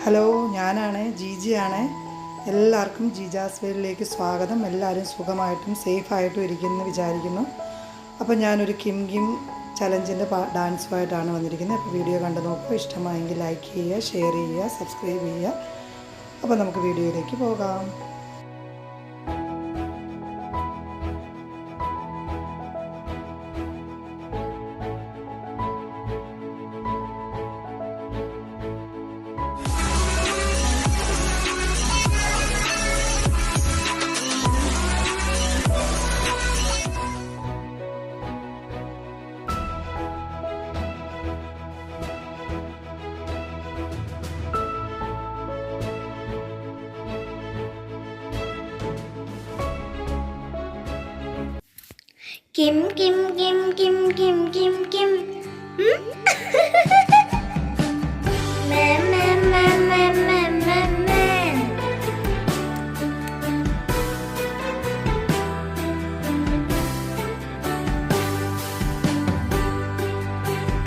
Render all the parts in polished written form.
Hello, ഞാനാണ് ജീജിയാണ്. എല്ലാവർക്കും ജീജാസ് വേൾഡിലേക്ക് സ്വാഗതം. എല്ലാവരും സുഖമായിട്ടും സേഫായിട്ടും ഇരിക്കുമെന്ന് വിചാരിക്കുന്നു. അപ്പോൾ ഞാനൊരു കിം ചലഞ്ചിൻ്റെ ഡാൻസുമായിട്ടാണ് വന്നിരിക്കുന്നത്. അപ്പോൾ വീഡിയോ കണ്ടു നോക്കുക. ഇഷ്ടമായെങ്കിൽ ലൈക്ക് ചെയ്യുക, ഷെയർ ചെയ്യുക, സബ്സ്ക്രൈബ് ചെയ്യുക. അപ്പോൾ നമുക്ക് വീഡിയോയിലേക്ക് പോകാം. കിം കിം കിം കിം കിം കിം കിം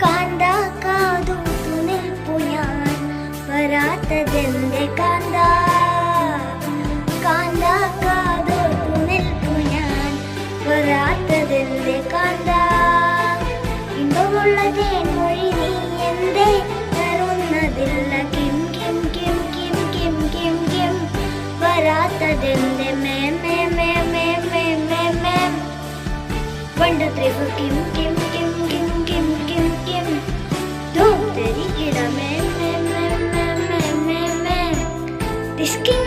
കാന്ത കാതൂത്തു നിൽപ്പു ഞാൻ വരാത്തതെന്റെ കാന്ത കാന്ത കാതൂത്തു നിൽപ്പു ഞാൻ വരാത്തതെന്റെ കാന്ത ഇമ്പമുള്ള തേൻമൊഴി നീ എന്തേ തരുന്നതില്ല കിം കിം കിം കിം കിം കിം കിം വരാത്തതെന്റെ മേ മേ മേ മേ മേ മേ മേ 1 2 3 4 കിം കിം കിം കിം കിം കിം കിം ദോ തെരി കിട മേ മേ മേ മേ മേ മേ ദിസ് കിം